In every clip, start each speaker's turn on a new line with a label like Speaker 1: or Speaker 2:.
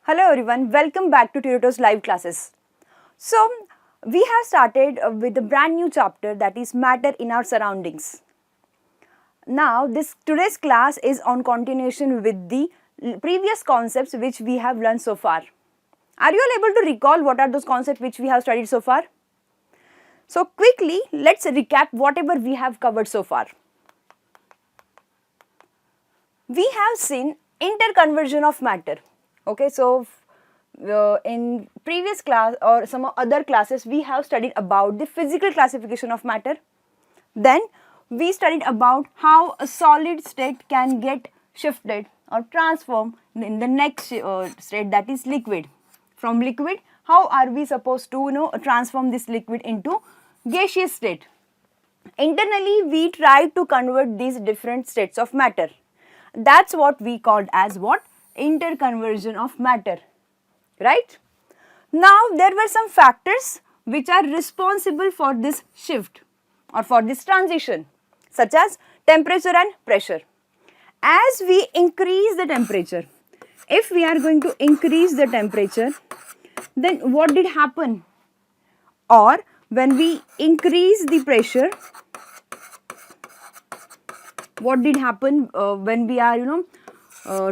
Speaker 1: Hello everyone, welcome back to Turito's live classes. So, we have started with a brand new chapter, that is matter in our surroundings. Now, today's class is on continuation with the previous concepts which we have learned so far. Are you all able to recall what are those concepts which we have studied so far? So, quickly let's recap whatever we have covered so far. We have seen interconversion of matter. Okay, so in previous class or some other classes we have studied about the physical classification of matter. Then we studied about how a solid state can get shifted or transformed in the next state, that is liquid. From liquid, how are we supposed to transform this liquid into gaseous state? Internally we try to convert these different states of matter. That's what we called as what? Interconversion of matter, right? Now there were some factors which are responsible for this shift or for this transition, such as temperature and pressure. As we increase the temperature, if we are going to increase the temperature, then what did happen? Or when we increase the pressure, what did happen when we are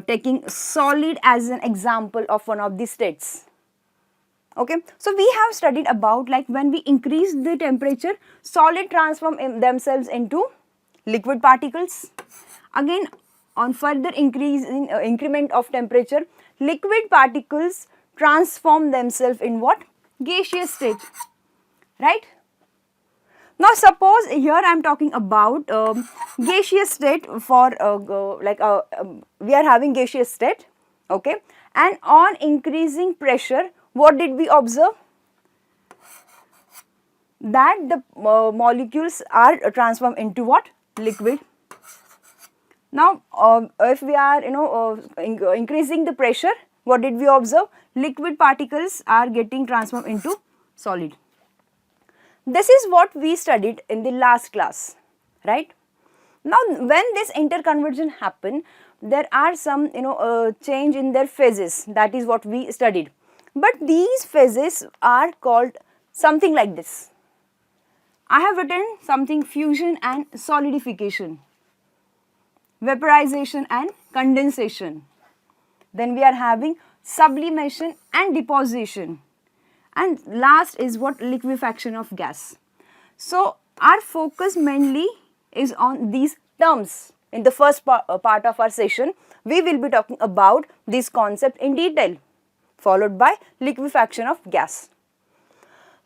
Speaker 1: taking solid as an example of one of the states? Okay, so we have studied about like when we increase the temperature, solid transform themselves into liquid particles. Again, on further increment of temperature, liquid particles transform themselves in what? Gaseous state, right? Now suppose here I am talking about gaseous state for we are having gaseous state, okay, and on increasing pressure, what did we observe? That the molecules are transformed into what? Liquid. Now if we are increasing the pressure, what did we observe? Liquid particles are getting transformed into solid. This is what we studied in the last class, right? Now when this interconversion happen, there are some change in their phases, that is what we studied. But these phases are called something like this. I have written something: fusion and solidification, vaporization and condensation. Then we are having sublimation and deposition. And last is what? Liquefaction of gas. So our focus mainly is on these terms. In the first part of our session, we will be talking about this concept in detail, followed by liquefaction of gas.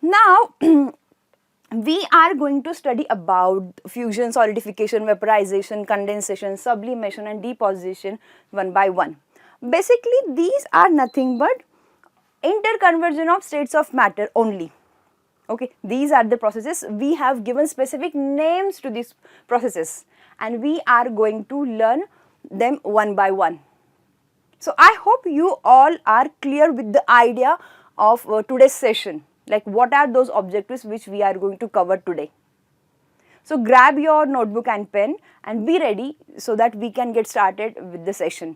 Speaker 1: Now we are going to study about fusion, solidification, vaporization, condensation, sublimation and deposition one by one. Basically these are nothing but interconversion of states of matter only. Okay, these are the processes. We have given specific names to these processes and we are going to learn them one by one. So I hope you all are clear with the idea of today's session, like what are those objectives which we are going to cover today. So grab your notebook and pen and be ready so that we can get started with the session.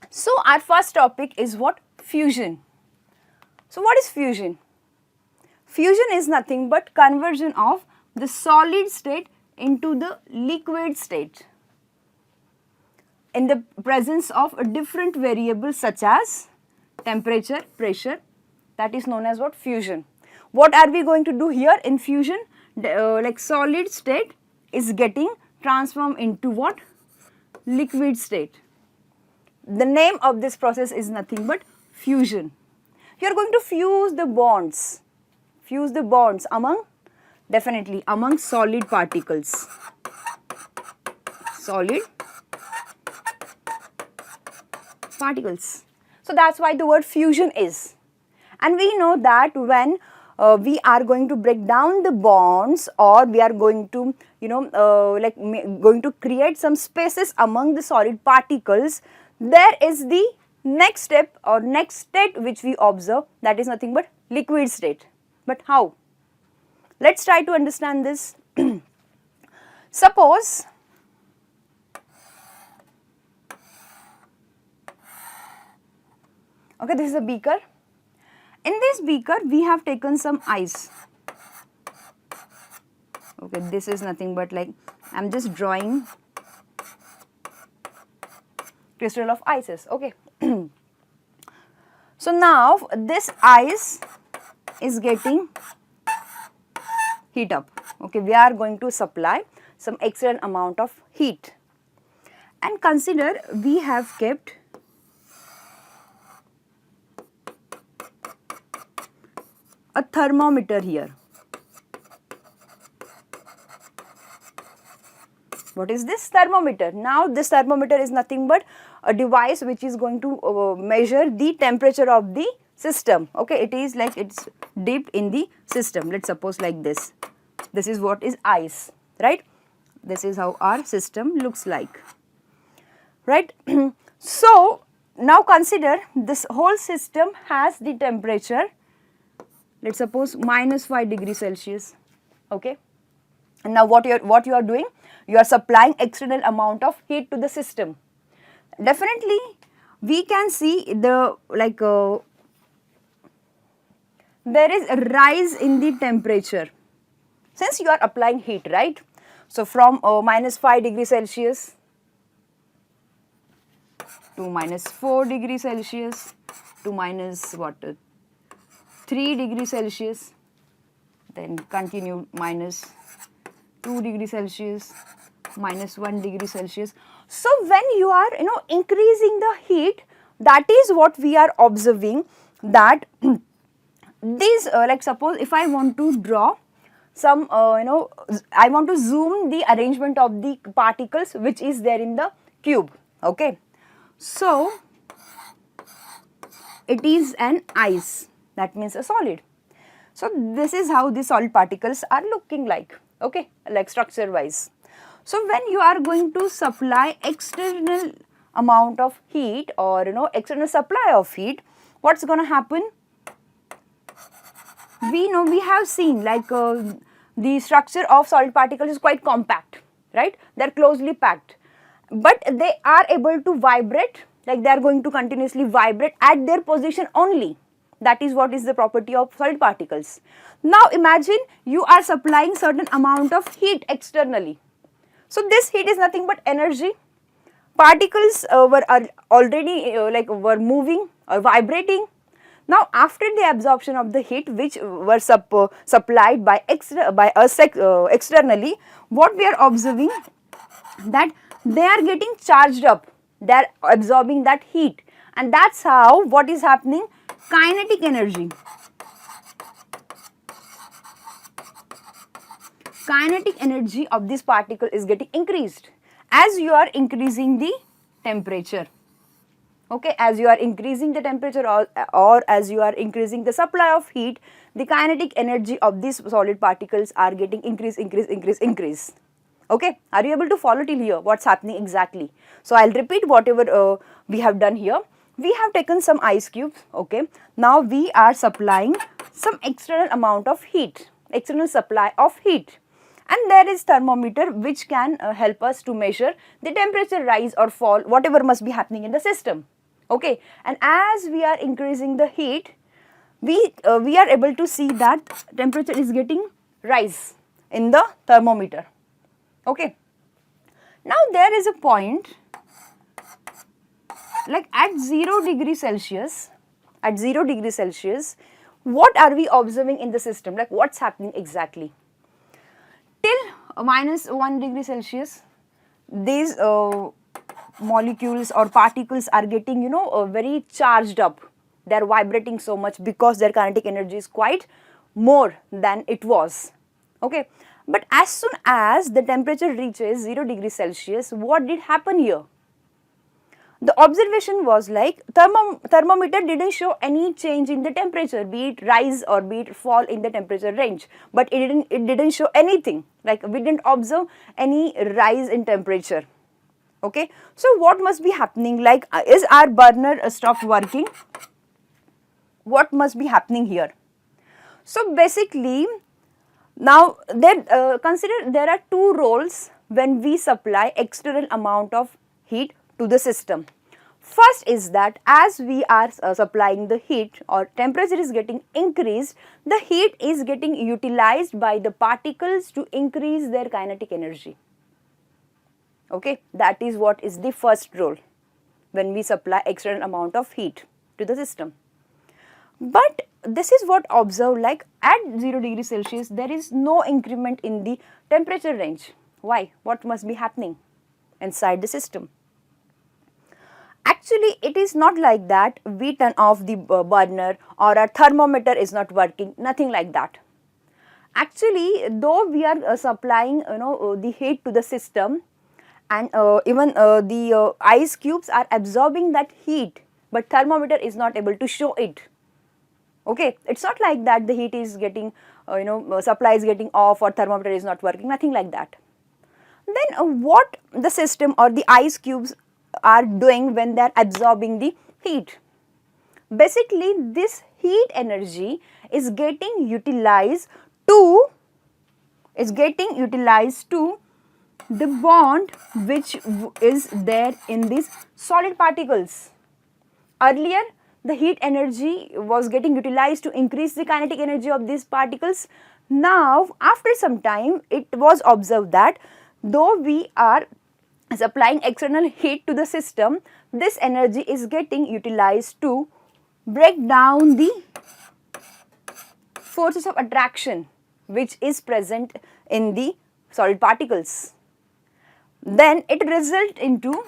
Speaker 1: So our first topic is what? Fusion. So what is fusion? Fusion is nothing but conversion of the solid state into the liquid state in the presence of a different variables such as temperature, pressure. That is known as what? Fusion. What are we going to do here in fusion? Like solid state is getting transformed into what? Liquid state. The name of this process is nothing but fusion. You are going to fuse the bonds among, definitely among solid particles. Solid particles. So that's why the word fusion is. And we know that when we are going to break down the bonds, or we are going to going to create some spaces among the solid particles, there is the next step or next state which we observe, that is nothing but liquid state. But how? Let's try to understand this. Suppose Okay, this is a beaker. In this beaker, we have taken some ice. Okay, this is nothing but like, I am just drawing crystal of ices. Okay. So now this ice is getting heat up. Okay, we are going to supply some extra amount of heat. And consider we have kept a thermometer here. What is this thermometer? Now this thermometer is nothing but a device which is going to measure the temperature of the system. Okay, it is like it's dipped in the system. Let's suppose like this. This is what is ice, right? This is how our system looks like, right? So now consider this whole system has the temperature, let's suppose -5 degrees Celsius. Okay, and now what you are doing, you are supplying external amount of heat to the system. Definitely we can see the like there is a rise in the temperature since you are applying heat, right? So from -5 degrees Celsius to -4 degrees Celsius to -3 degrees Celsius, then continue -2 degrees Celsius, -1 degree Celsius. So when you are increasing the heat, that is what we are observing, that these like suppose if I want to draw some I want to zoom the arrangement of the particles which is there in the cube. Okay, so it is an ice, that means a solid. So this is how the solid particles are looking like, okay, like structure wise. So when you are going to supply external amount of heat or external supply of heat, what's going to happen? We know, we have seen like the structure of solid particles is quite compact, right? They are closely packed, but they are able to vibrate, like they are going to continuously vibrate at their position only. That is what is the property of solid particles. Now imagine you are supplying certain amount of heat externally. So this heat is nothing but energy. Particles were already were moving or vibrating. Now after the absorption of the heat which were supplied by us externally, what we are observing, that they are getting charged up, they are absorbing that heat, and that's how what is happening, kinetic energy. Kinetic energy of this particle is getting increased as you are increasing the temperature. Okay, as you are increasing the temperature or as you are increasing the supply of heat, the kinetic energy of these solid particles are getting increase. Okay, are you able to follow till here what's happening exactly? So I'll repeat whatever we have done here. We have taken some ice cubes. Okay, now we are supplying some external amount of heat, external supply of heat, and there is thermometer which can help us to measure the temperature rise or fall, whatever must be happening in the system. Okay, and as we are increasing the heat, we are able to see that temperature is getting rise in the thermometer. Okay, now there is a point like at 0 degrees Celsius, what are we observing in the system, like what's happening exactly? Till -1 degree Celsius, these molecules or particles are getting very charged up. They are vibrating so much because their kinetic energy is quite more than it was. Okay, but as soon as the temperature reaches 0 degrees Celsius, what did happen here? The observation was like thermometer didn't show any change in the temperature, be it rise or be it fall in the temperature range, but it didn't show anything, like we didn't observe any rise in temperature. Okay, so what must be happening, like is our burner stopped working? What must be happening here? So basically now consider there are two roles when we supply external amount of heat to the system. First is that as we are supplying the heat or temperature is getting increased, the heat is getting utilized by the particles to increase their kinetic energy. Okay, that is what is the first role when we supply external amount of heat to the system. But this is what observed, like at 0 degrees Celsius there is no increment in the temperature range. Why? What must be happening inside the system? Actually, it is not like that we turn off the burner or our thermometer is not working, nothing like that. Actually, though we are supplying the heat to the system, and even the ice cubes are absorbing that heat, but thermometer is not able to show it. Okay, it's not like that the heat is getting supply is getting off or thermometer is not working, nothing like that. Then what the system or the ice cubes are doing when they are absorbing the heat? Basically, this heat energy is getting utilized to the bond which is there in these solid particles. Earlier, the heat energy was getting utilized to increase the kinetic energy of these particles. Now, after some time, it was observed that though we are supplying external heat to the system, this energy is getting utilized to break down the forces of attraction which is present in the solid particles. Then it results into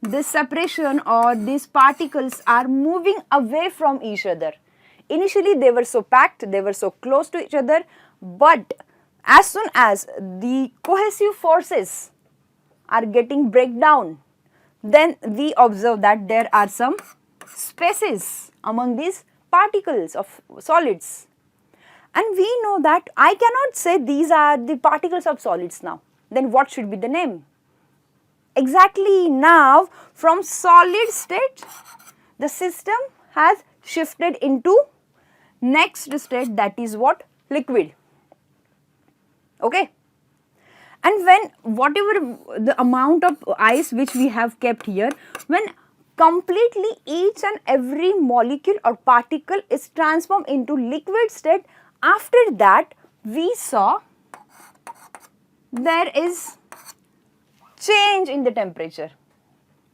Speaker 1: this separation, or these particles are moving away from each other. Initially they were so packed, they were so close to each other, but as soon as the cohesive forces are getting breakdown, then we observe that there are some spaces among these particles of solids. And we know that I cannot say these are the particles of solids now. Then what should be the name? Exactly, now from solid state the system has shifted into next state, that is what? Liquid. Okay. And when whatever the amount of ice which we have kept here, when completely each and every molecule or particle is transformed into liquid state, after that we saw there is change in the temperature.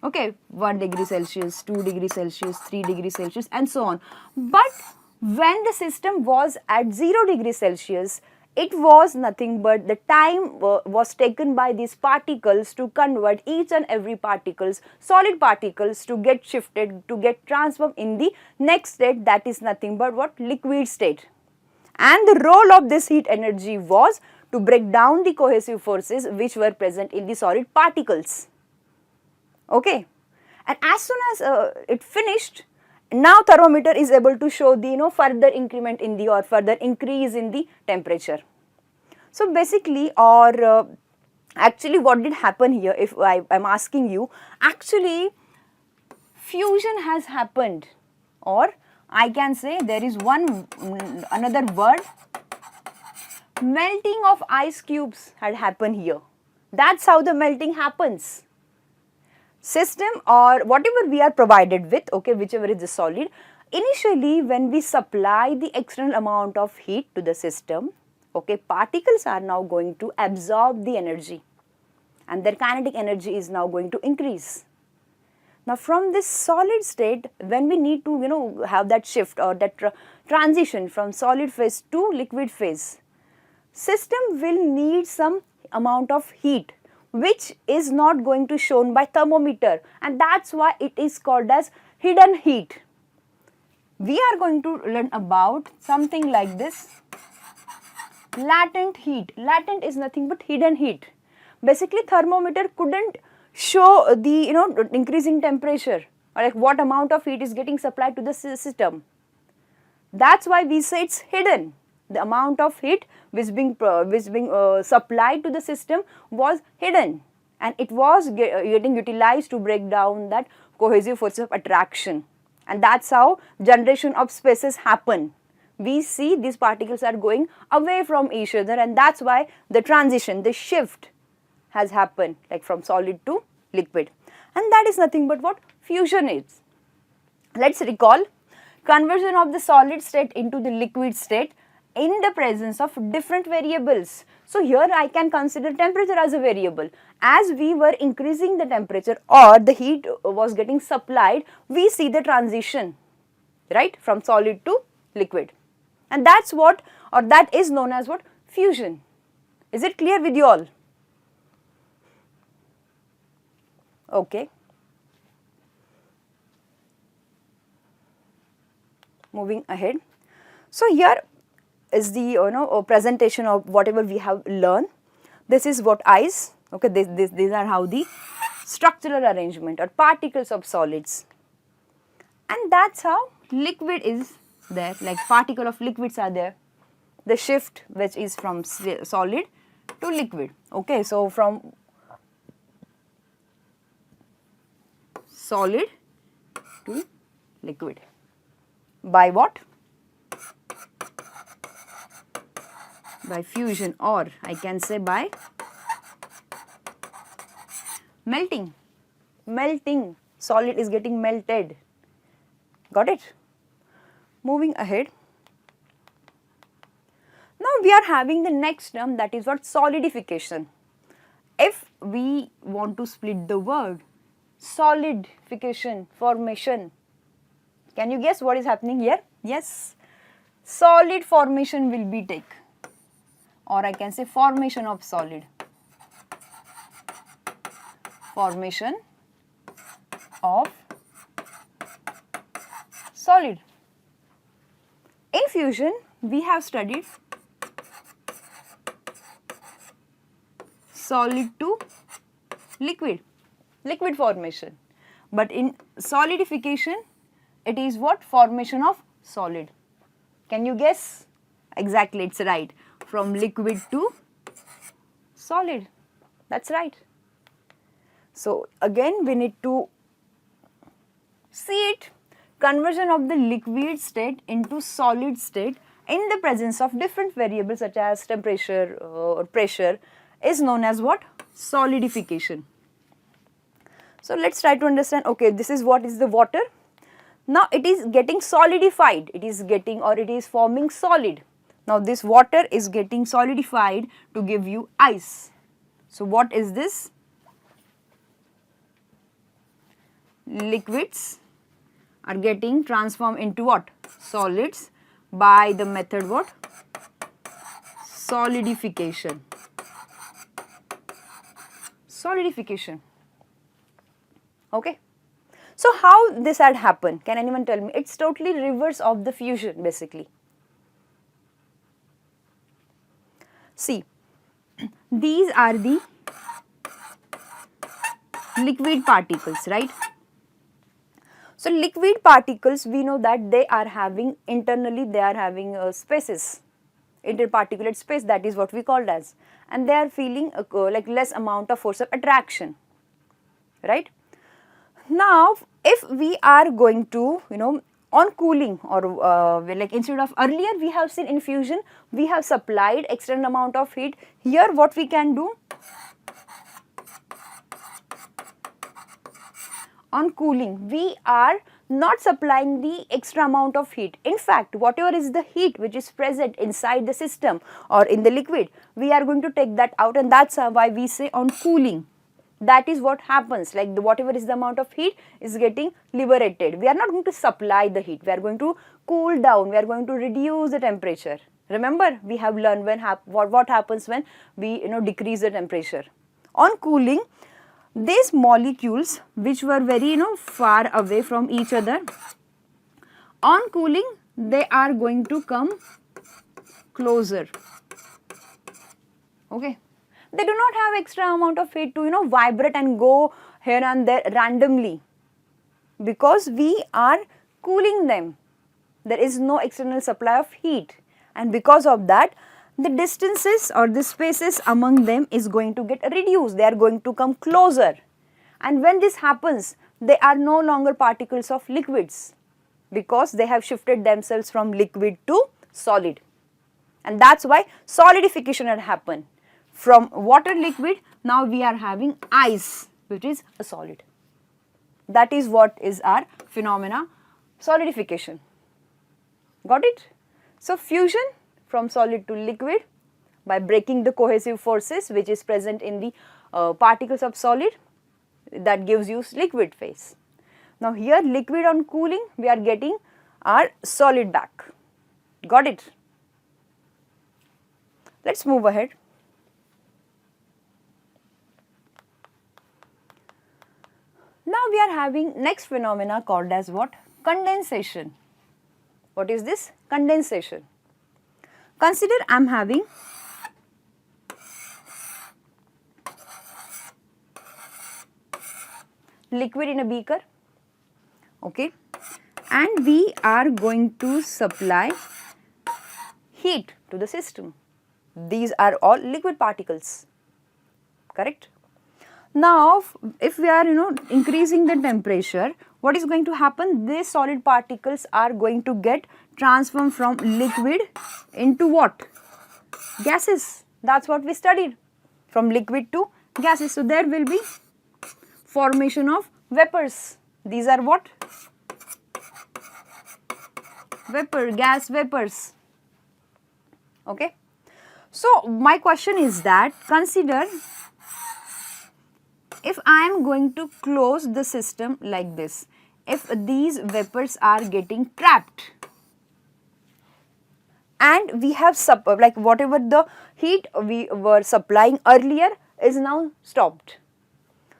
Speaker 1: Okay, 1 degree Celsius, 2 degree Celsius, 3 degree Celsius and so on. But when the system was at 0 degree Celsius, it was nothing but the time was taken by these particles to convert each and every particles, solid particles, to get shifted, to get transformed in the next state, that is nothing but what? Liquid state. And the role of this heat energy was to break down the cohesive forces which were present in the solid particles. Okay. And as soon as it finished, now thermometer is able to show the further increment in the or further increase in the temperature. So basically, or actually what did happen here, if I am asking you, actually fusion has happened, or I can say there is another word, melting of ice cubes had happened here. That's how the melting happens. System or whatever we are provided with, okay, whichever is the solid, initially when we supply the external amount of heat to the system, okay, particles are now going to absorb the energy and their kinetic energy is now going to increase. Now from this solid state, when we need to have that shift or that transition from solid phase to liquid phase, system will need some amount of heat which is not going to shown by thermometer, and that's why it is called as hidden heat. We are going to learn about something like this, latent heat. Latent is nothing but hidden heat. Basically thermometer couldn't show the increasing temperature or like what amount of heat is getting supplied to the system. That's why we say it's hidden. The amount of heat which being supplied to the system was hidden, and it was getting utilized to break down that cohesive force of attraction, and that's how generation of spaces happen. We see these particles are going away from each other, and that's why the transition, the shift has happened, like from solid to liquid. and that is nothing but what fusion is. Let's recall conversion of the solid state into the liquid state in the presence of different variables. So here I can consider temperature as a variable. As we were increasing the temperature or the heat was getting supplied, we see the transition, right, from solid to liquid, and that's what, or that is known as what, fusion. Is it clear with you all? Okay. Moving ahead. So here is the presentation of whatever we have learned. This is what ice. Okay, these are how the structural arrangement or particles of solids, and that's how liquid is there. Like particle of liquids are there. The shift which is from solid to liquid. Okay, so from solid to liquid. By what? By fusion, or I can say by melting. Melting. Solid is getting melted. Got it? Moving ahead. Now we are having the next term, that is what, solidification. If we want to split the word solidification, formation, can you guess what is happening here? Yes, solid formation will be take, or I can say formation of solid. Formation of solid. In fusion, we have studied solid to liquid, liquid formation. But in solidification, it is what? Formation of solid. Can you guess? Exactly, it's right. From liquid to solid. That's right. So again, we need to see it. Conversion of the liquid state into solid state in the presence of different variables such as temperature or pressure is known as what? Solidification. So let's try to understand. Okay, this is what is the water. Now it is getting solidified, it is getting, or it is forming solid. Now this water is getting solidified to give you ice. So what is this? Liquids are getting transformed into what? Solids by the method what? Solidification. Solidification. Okay. So how this had happened? Can anyone tell me? It's totally reverse of the fusion basically. See, these are the liquid particles, right? So liquid particles, we know that they are having internally, they are having spaces, interparticulate space, that is what we called as, and they are feeling like less amount of force of attraction, right? Now, if we are going to, on cooling, or like instead of earlier we have seen in fusion, we have supplied external amount of heat. Here what we can do? On cooling, we are not supplying the extra amount of heat. In fact, whatever is the heat which is present inside the system or in the liquid, we are going to take that out, and that's why we say on cooling. That is what happens, like whatever is the amount of heat is getting liberated. We are not going to supply the heat, we are going to cool down, we are going to reduce the temperature. Remember, we have learned when what happens when we decrease the temperature. On cooling, these molecules which were very far away from each other, on cooling they are going to come closer. Okay. They do not have extra amount of heat to vibrate and go here and there randomly, because we are cooling them. There is no external supply of heat, and because of that the distances or the spaces among them is going to get reduced. They are going to come closer, and when this happens, they are no longer particles of liquids, because they have shifted themselves from liquid to solid, and that's why solidification had happened. From water liquid, now we are having ice, which is a solid. That is what is our phenomena, solidification. Got it? So fusion from solid to liquid by breaking the cohesive forces which is present in the particles of solid, that gives you liquid phase. Now here liquid on cooling, we are getting our solid back. Got it? Let's move ahead. Now we are having next phenomena called as what? Condensation. What is this? Condensation. Consider I am having liquid in a beaker, okay, and we are going to supply heat to the system. These are all liquid particles, correct? Now if we are increasing the temperature, what is going to happen? These solid particles are going to get transformed from liquid into what? Gases. That's what we studied, from liquid to gases. So there will be formation of vapors. These are what? Vapor, gas vapors. Okay. So my question is that, consider if I am going to close the system like this, if these vapors are getting trapped and we have like whatever the heat we were supplying earlier is now stopped.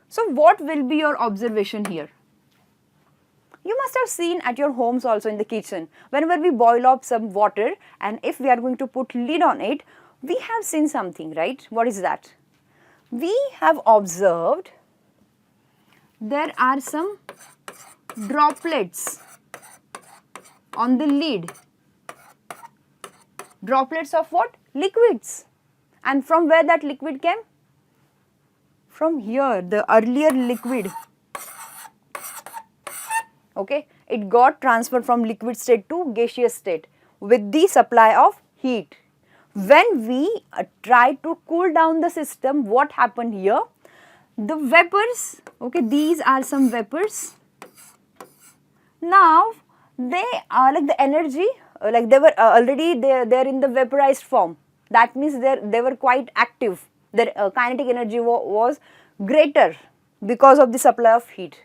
Speaker 1: So what will be your observation here? You must have seen at your homes also in the kitchen, whenever we boil up some water and if we are going to put lid on it, we have seen something, right? What is that? We have observed there are some droplets on the lid. Droplets of what? Liquids. And from where that liquid came? From here, the earlier liquid. Okay, it got transferred from liquid state to gaseous state with the supply of heat. When we try to cool down the system, what happened here? The vapors, okay, these are some vapors. Now they are like the energy, like they were already they're in the vaporized form. That means they were quite active. Their kinetic energy was greater because of the supply of heat.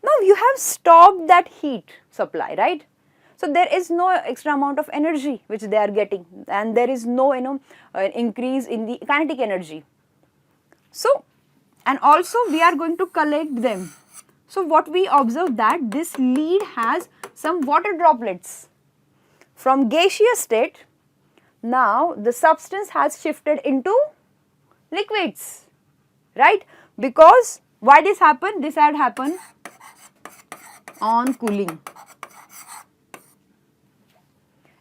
Speaker 1: Now you have stopped that heat supply, right? So there is no extra amount of energy which they are getting, and there is no increase in the kinetic energy. So, and also we are going to collect them. So what we observe that this lid has some water droplets. From gaseous state, now the substance has shifted into liquids, right? Because why this happened? This had happened on cooling.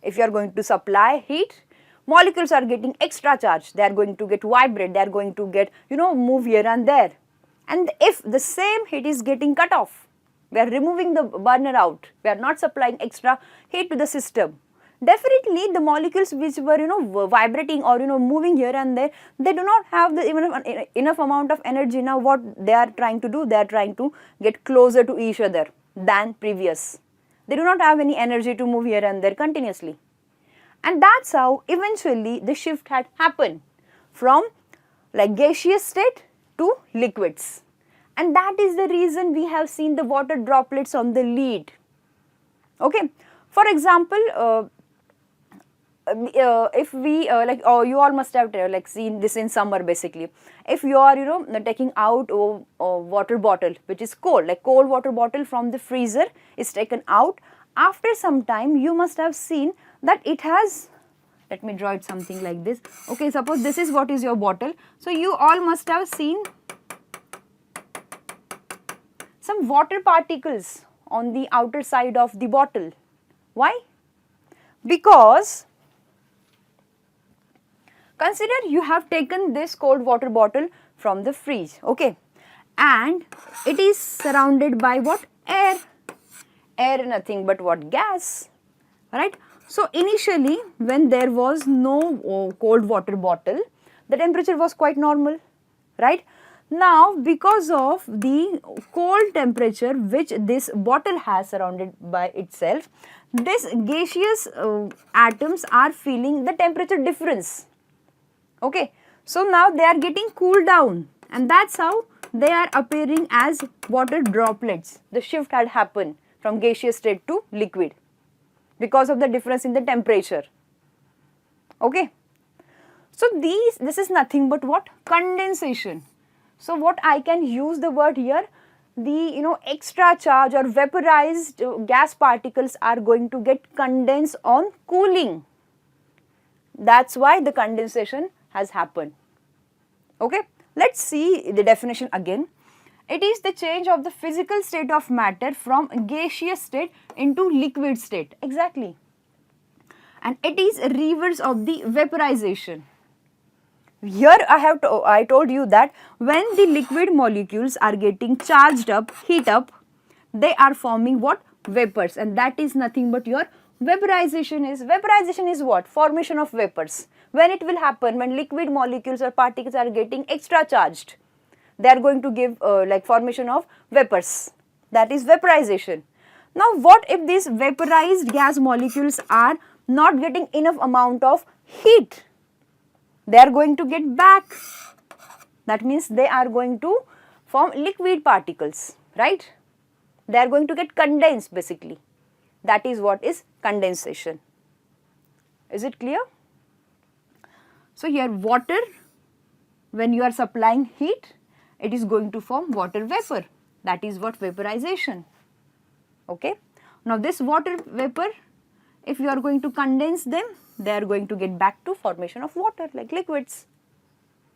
Speaker 1: If you are going to supply heat, molecules are getting extra charge. They are going to get vibrate. They are going to get move here and there. And if the same heat is getting cut off, we are removing the burner out. We are not supplying extra heat to the system. Definitely the molecules which were vibrating or moving here and there, they do not have the enough amount of energy. Now what they are trying to do? They are trying to get closer to each other than previous. They do not have any energy to move here and there continuously. And that's how eventually the shift had happened from like gaseous state to liquids. And that is the reason we have seen the water droplets on the lid. Okay. For example, if we you all must have seen this in summer basically. If you are taking out a water bottle which is cold, like cold water bottle from the freezer is taken out, after some time you must have seen that it has, let me draw it something like this. Okay, suppose this is what is your bottle. So you all must have seen some water particles on the outer side of the bottle. Why? Because consider you have taken this cold water bottle from the fridge, okay, and it is surrounded by what? Air. Air nothing but what? Gas, right? So initially when there was no cold water bottle, the temperature was quite normal, right? Now, because of the cold temperature which this bottle has surrounded by itself, this gaseous atoms are feeling the temperature difference. Okay, so now they are getting cooled down, and that's how they are appearing as water droplets. The shift had happened from gaseous state to liquid because of the difference in the temperature. Okay, so this is nothing but what? Condensation. So what I can use the word here, the extra charge or vaporized gas particles are going to get condensed on cooling. That's why the condensation has happened. Okay, let's see the definition again. It is the change of the physical state of matter from gaseous state into liquid state. Exactly. And it is a reverse of the vaporization. Here I told you that when the liquid molecules are getting charged up, heat up, they are forming what? Vapors, and that is nothing but your vaporization is what? Formation of vapors. When it will happen? When liquid molecules or particles are getting extra charged, they are going to give like formation of vapors. That is vaporization. Now what if these vaporized gas molecules are not getting enough amount of heat? They are going to get back. That means they are going to form liquid particles, right? They are going to get condensed basically. That is what is condensation. Is it clear? So here water, when you are supplying heat, it is going to form water vapor. That is what vaporization. Okay. Now this water vapor, if you are going to condense them, they are going to get back to formation of water like liquids.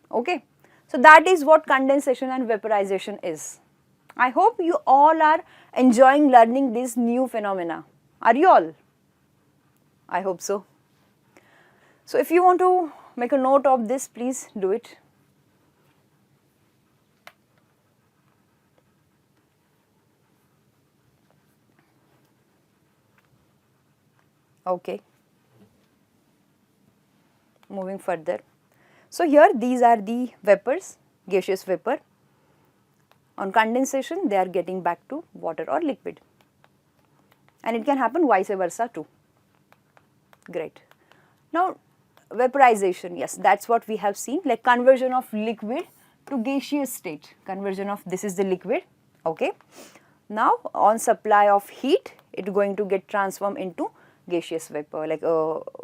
Speaker 1: Okay. So that is what condensation and vaporization is. I hope you all are enjoying learning these new phenomena. Are you all? I hope so. So if you want to make a note of this, please do it. Okay. Moving further. So here these are the vapors, gaseous vapor. On condensation, they are getting back to water or liquid. And it can happen vice versa too. Great. Now vaporization, yes, that's what we have seen, like conversion of liquid to gaseous state. Conversion of, this is the liquid. Okay. Now on supply of heat, it is going to get transformed into gaseous vapor, like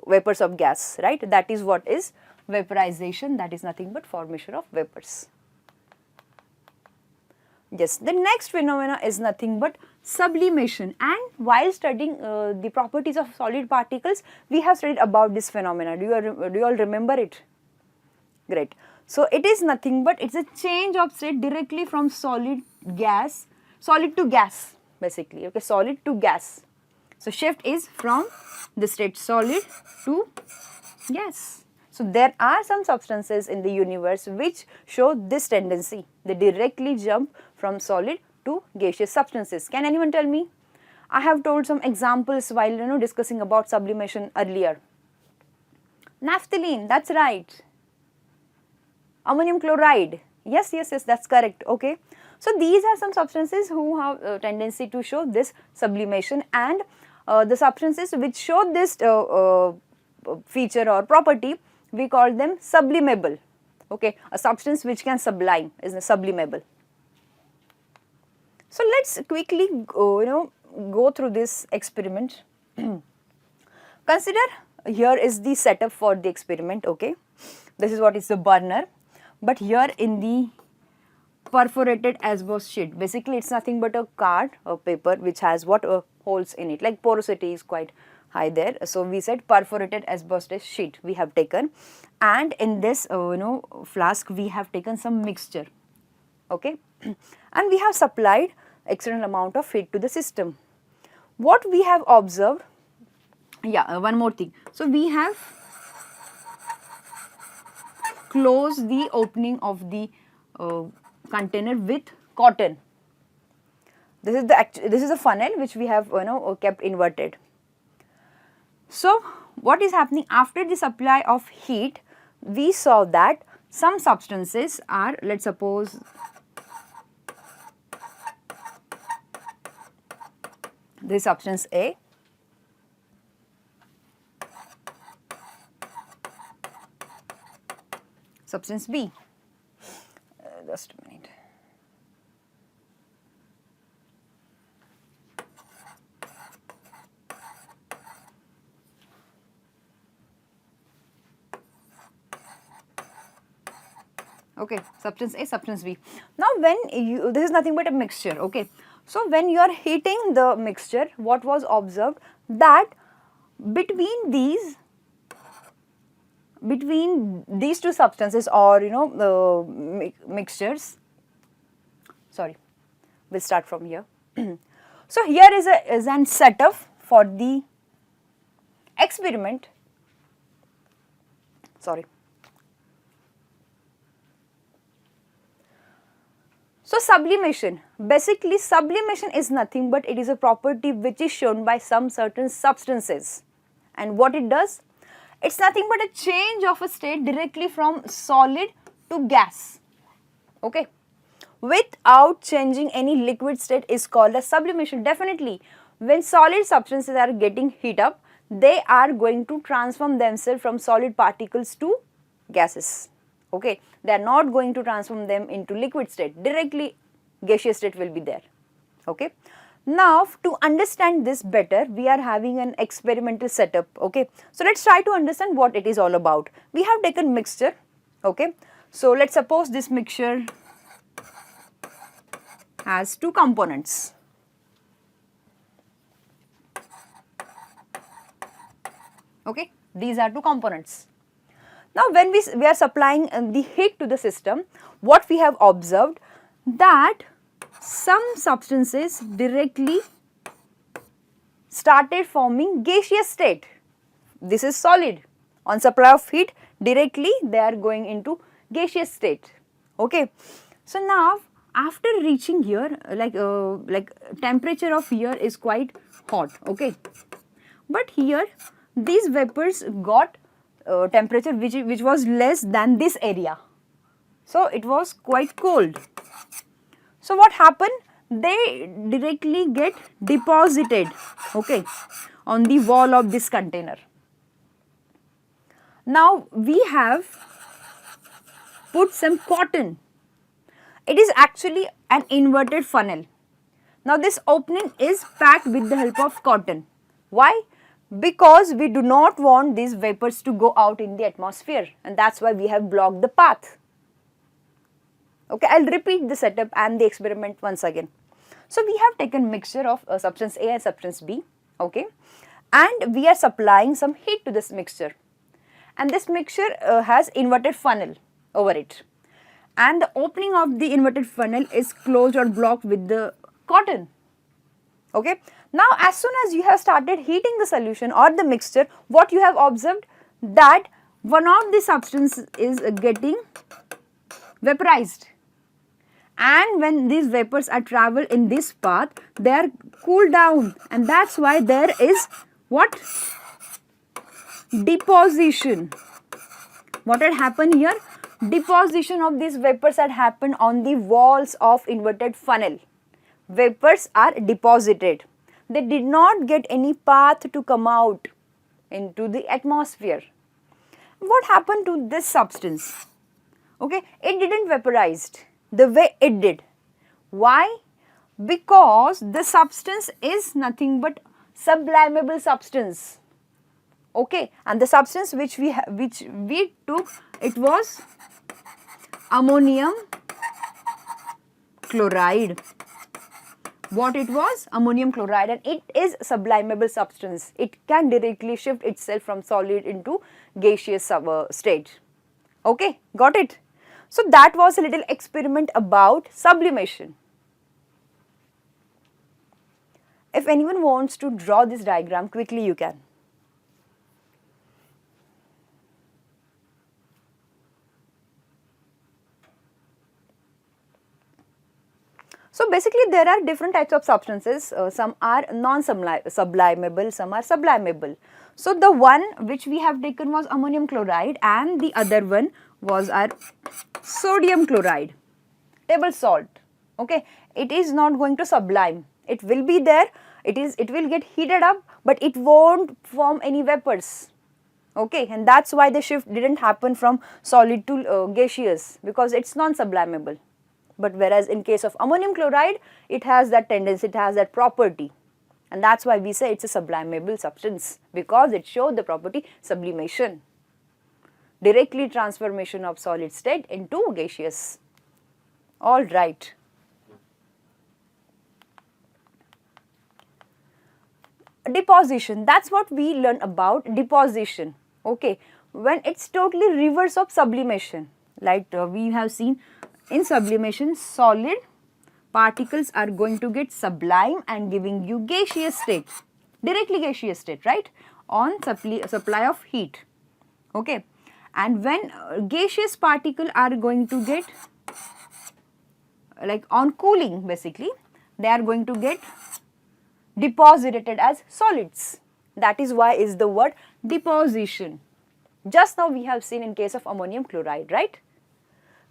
Speaker 1: vapors of gas, right? That is what is vaporization. That is nothing but formation of vapors. Yes, the next phenomena is nothing but sublimation, and while studying the properties of solid particles, we have studied about this phenomena. Do you all remember it? Great. So it is nothing but it's a change of state directly from solid to gas basically. Okay, solid to gas. So shift is from the state solid to gas. So there are some substances in the universe which show this tendency. They directly jump from solid to gaseous substances. Can anyone tell me? I have told some examples while discussing about sublimation earlier. Naphthalene, that's right. Ammonium chloride, yes, that's correct. Okay. So these are some substances who have a tendency to show this sublimation, and the substances which show this feature or property, we call them sublimable. Okay, a substance which can sublime is sublimable. So let's quickly go through this experiment. Consider here is the setup for the experiment. Okay, this is what is the burner, but here in the perforated asbestos sheet, basically it's nothing but a card or paper which has what holes in it, like porosity is quite high there. So we said perforated asbestos sheet we have taken, and in this flask we have taken some mixture. Okay, and we have supplied external amount of heat to the system. What we have observed, one more thing. So we have closed the opening of the container with cotton. This is the funnel which we have kept inverted. So what is happening after the supply of heat? We saw that some substances are, let's suppose, this substance A, substance B. Just a minute. Okay, substance A, substance B. Now when you, this is nothing but a mixture, okay. So when you are heating the mixture, what was observed, that between these two substances, or mixtures, sorry, we'll start from here. So here is an setup for the experiment, sorry. So sublimation, basically sublimation is nothing but it is a property which is shown by some certain substances, and what it does, it's nothing but a change of a state directly from solid to gas, okay, without changing any liquid state is called as sublimation. Definitely when solid substances are getting heat up, they are going to transform themselves from solid particles to gases, okay. They are not going to transform them into liquid state, directly gaseous state will be there, okay. Now to understand this better, we are having an experimental setup, okay. So let's try to understand what it is all about. We have taken mixture, okay. So let's suppose this mixture has two components, okay. These are two components. Now when we are supplying the heat to the system, what we have observed, that some substances directly started forming gaseous state. This is solid. On supply of heat, directly they are going into gaseous state, okay. So now after reaching here, like temperature of here is quite hot, okay, but here these vapors got temperature which was less than this area, so it was quite cold. So what happened, they directly get deposited, okay, on the wall of this container. Now we have put some cotton. It is actually an inverted funnel. Now this opening is packed with the help of cotton. Why? Because we do not want these vapors to go out in the atmosphere, and that's why we have blocked the path. Okay, I'll repeat the setup and the experiment once again. So we have taken mixture of substance A and substance B, okay, and we are supplying some heat to this mixture, and this mixture has inverted funnel over it, and the opening of the inverted funnel is closed or blocked with the cotton, okay. Now as soon as you have started heating the solution or the mixture, what you have observed, that one of the substance is getting vaporized, and when these vapors are travel in this path, they are cooled down, and that's why there is what? Deposition. What had happened here? Deposition of these vapors had happened on the walls of inverted funnel. Vapors are deposited. They did not get any path to come out into the atmosphere. What happened to this substance? Okay, it didn't vaporized the way it did. Why? Because the substance is nothing but sublimable substance. Okay, and the substance which we took, it was ammonium chloride. What it was? Ammonium chloride, and it is sublimable substance. It can directly shift itself from solid into gaseous state. Okay, got it? So that was a little experiment about sublimation. If anyone wants to draw this diagram, quickly you can. So basically there are different types of substances, some are non-sublimable, some are sublimable. So the one which we have taken was ammonium chloride, and the other one was our sodium chloride, table salt. Okay, it is not going to sublime. It will be there. It will get heated up, but it won't form any vapors. Okay, and that's why the shift didn't happen from solid to gaseous, because it's non-sublimable. But whereas in case of ammonium chloride, it has that tendency, it has that property, and that's why we say it's a sublimable substance, because it showed the property sublimation, directly transformation of solid state into gaseous. All right. Deposition, that's what we learn about deposition. Okay, when it's totally reverse of sublimation, like we have seen in sublimation, solid particles are going to get sublime and giving you gaseous state, directly gaseous state, right, on supply of heat. Okay, and when gaseous particle are going to get, like on cooling, basically they are going to get deposited as solids. That is why is the word deposition. Just now we have seen in case of ammonium chloride, right?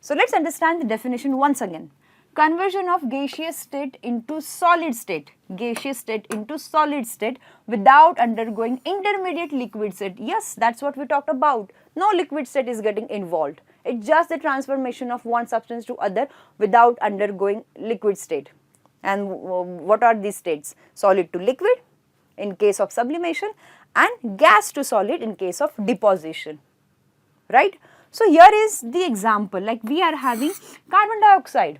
Speaker 1: So let's understand the definition once again. Conversion of gaseous state into solid state, gaseous state into solid state without undergoing intermediate liquid state. Yes, that's what we talked about. No liquid state is getting involved. It's just the transformation of one substance to other without undergoing liquid state. And what are these states? Solid to liquid in case of sublimation and gas to solid in case of deposition, right? So here is the example, like we are having carbon dioxide.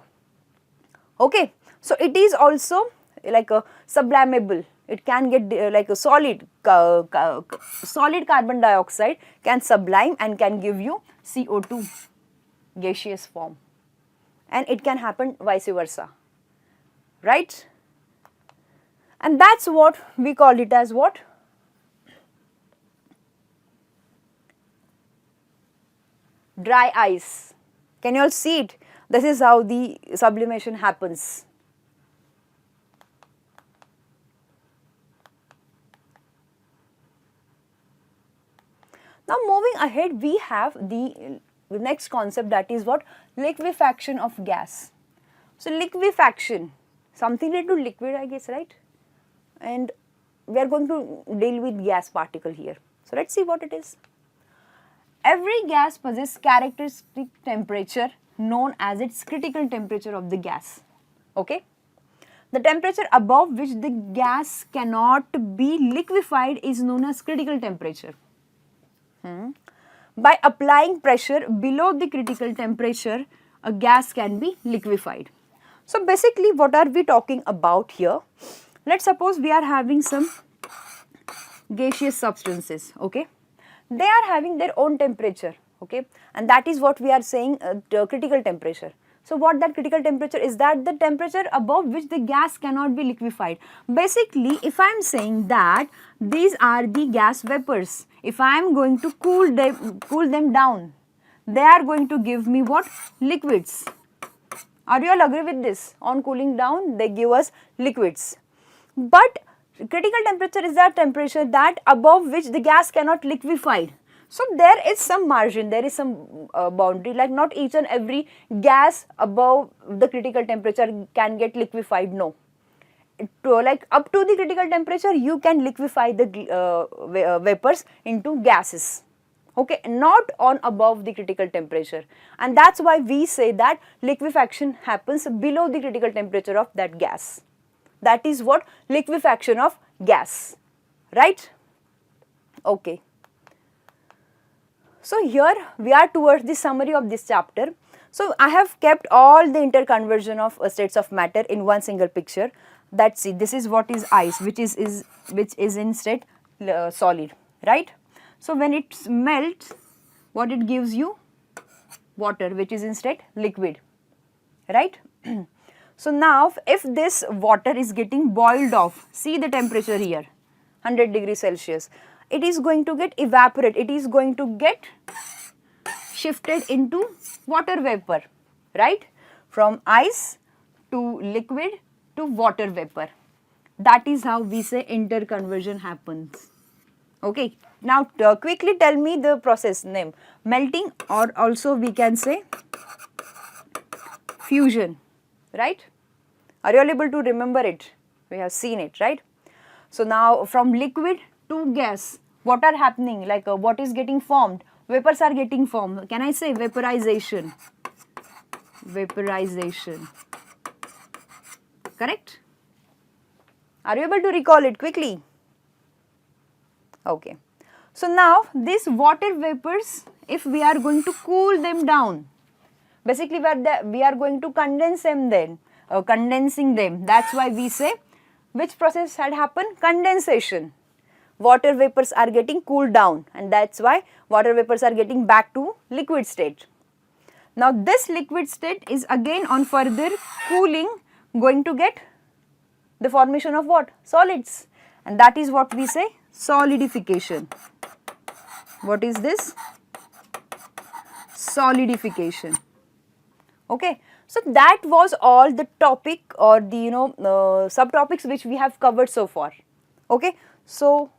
Speaker 1: Okay, so it is also like a sublimable. It can get like a solid carbon dioxide can sublime and can give you CO2 gaseous form, and it can happen vice versa, right? And that's what we call it as what? Dry ice. Can you all see it? This is how the sublimation happens. Now moving ahead, we have the next concept, that is what? Liquefaction of gas. So liquefaction, something related to liquid, I guess, right? And we are going to deal with gas particle here. So let's see what it is. Every gas possesses characteristic temperature known as its critical temperature of the gas. Okay? The temperature above which the gas cannot be liquefied is known as critical temperature. By applying pressure below the critical temperature, a gas can be liquefied. So basically what are we talking about here? Let's suppose we are having some gaseous substances, okay? They are having their own temperature, okay? And that is what we are saying the critical temperature. So what that critical temperature is, that the temperature above which the gas cannot be liquefied. Basically, if I am saying that these are the gas vapors, if I am going to cool them down, they are going to give me what? Liquids. Are you all agree with this? On cooling down, they give us liquids. But critical temperature is that temperature that above which the gas cannot liquefied. So there is some margin, there is some boundary, like not each and every gas above the critical temperature can get liquefied, no. Like up to the critical temperature, you can liquefy the vapors into gases, okay, not on above the critical temperature. And that's why we say that liquefaction happens below the critical temperature of that gas. That is what? Liquefaction of gas, right? Okay. So here we are towards the summary of this chapter. So I have kept all the interconversion of states of matter in one single picture. That's it. This is what is ice, which is in state solid, right? So when it melts, what it gives you? Water, which is in state liquid, right? So now if this water is getting boiled off, see the temperature here, 100 degrees Celsius. It is going to get evaporate, it is going to get shifted into water vapor, right? From ice to liquid to water vapor. That is how we say interconversion happens. Okay, now quickly tell me the process name. Melting, or also we can say fusion, right? Are you all able to remember it? We have seen it, right? So now from liquid to gas, what are happening? Like what is getting formed? Vapors are getting formed. Can I say vaporization? Vaporization. Correct? Are you able to recall it quickly? Okay. So now these water vapors, if we are going to cool them down, basically we are going to condense them then, condensing them. That's why we say which process had happened? Condensation. Water vapors are getting cooled down, and that's why water vapors are getting back to liquid state. Now this liquid state is again on further cooling going to get the formation of what? Solids, and that is what we say solidification. What is this? Solidification. Okay, so that was all the topic or the subtopics which we have covered so far. Okay, so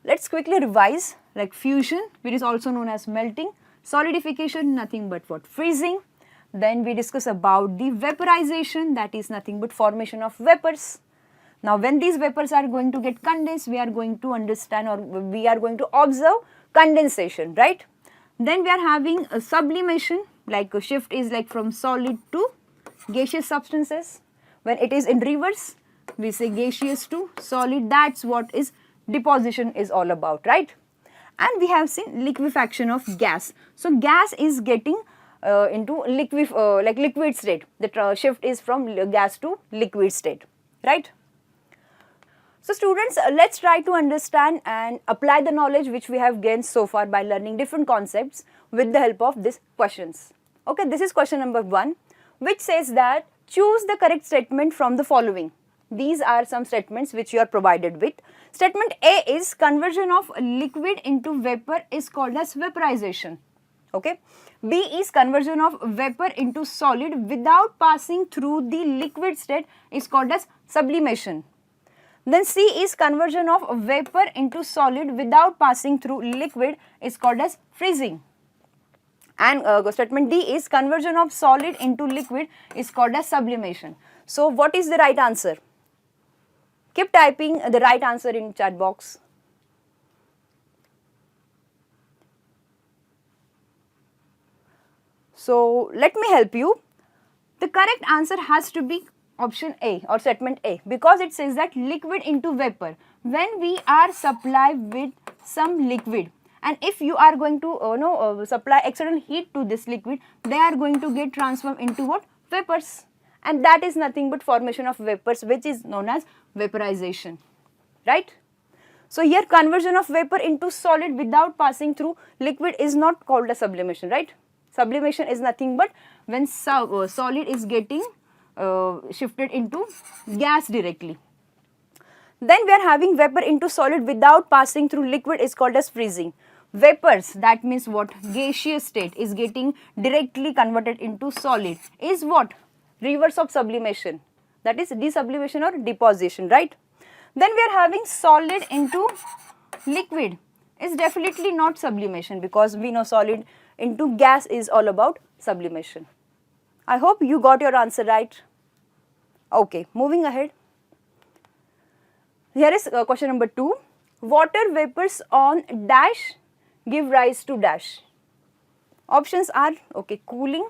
Speaker 1: let's quickly revise. Like fusion, which is also known as melting, solidification, nothing but what? Freezing. Then we discuss about the vaporization, that is nothing but formation of vapors. Now when these vapors are going to get condensed, we are going to understand, or we are going to observe condensation, right? Then we are having a sublimation, like a shift is like from solid to gaseous substances. When it is in reverse, we say gaseous to solid. That's what is deposition is all about, right? And we have seen liquefaction of gas. So gas is getting into liquid state. The shift is from gas to liquid state, right? So students, let's try to understand and apply the knowledge which we have gained so far by learning different concepts with the help of these questions. Okay, this is question number 1, which says that choose the correct statement from the following. These are some statements which you are provided with. Statement A is conversion of liquid into vapor is called as vaporization. Okay. B is conversion of vapor into solid without passing through the liquid state is called as sublimation. Then C is conversion of vapor into solid without passing through liquid is called as freezing. And statement D is conversion of solid into liquid is called as sublimation. So what is the right answer? Keep typing the right answer in chat box. So let me help you. The correct answer has to be option A or statement A, because it says that liquid into vapor. When we are supplied with some liquid, and if you are going to supply external heat to this liquid, they are going to get transformed into what? Vapors. And that is nothing but formation of vapors, which is known as vaporization, right? So here conversion of vapor into solid without passing through liquid is not called a sublimation, right? Sublimation is nothing but when solid is getting shifted into gas directly. Then we are having vapor into solid without passing through liquid is called as freezing. Vapors, that means what? Gaseous state is getting directly converted into solid is what? Reverse of sublimation, that is desublimation or deposition, right? Then we are having solid into liquid is definitely not sublimation, because we know solid into gas is all about sublimation. I hope you got your answer right. Okay, moving ahead. Here is question number 2. Water vapors on dash give rise to dash. Options are, okay, cooling,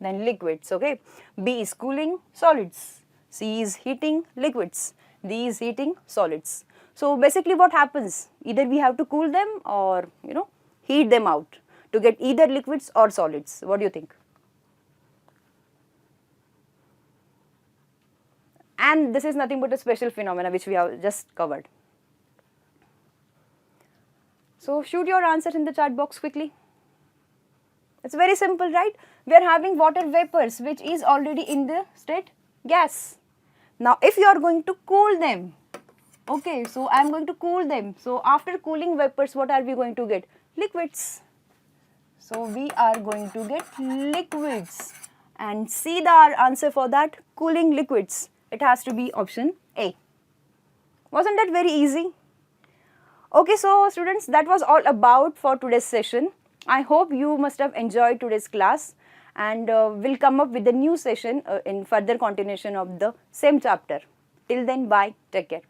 Speaker 1: then liquids, okay. B is cooling, solids. C is heating, liquids. D is heating, solids. So basically what happens? Either we have to cool them or heat them out to get either liquids or solids. What do you think? And this is nothing but a special phenomena which we have just covered. So shoot your answer in the chat box quickly. It's very simple, right? We are having water vapors which is already in the state gas. Now if you are going to cool them, okay, so I am going to cool them. So after cooling vapors, what are we going to get? Liquids. So we are going to get liquids. And see the answer for that, cooling liquids. It has to be option A. Wasn't that very easy? Okay, so students, that was all about for today's session. I hope you must have enjoyed today's class, and we'll come up with a new session in further continuation of the same chapter. Till then, bye, take care.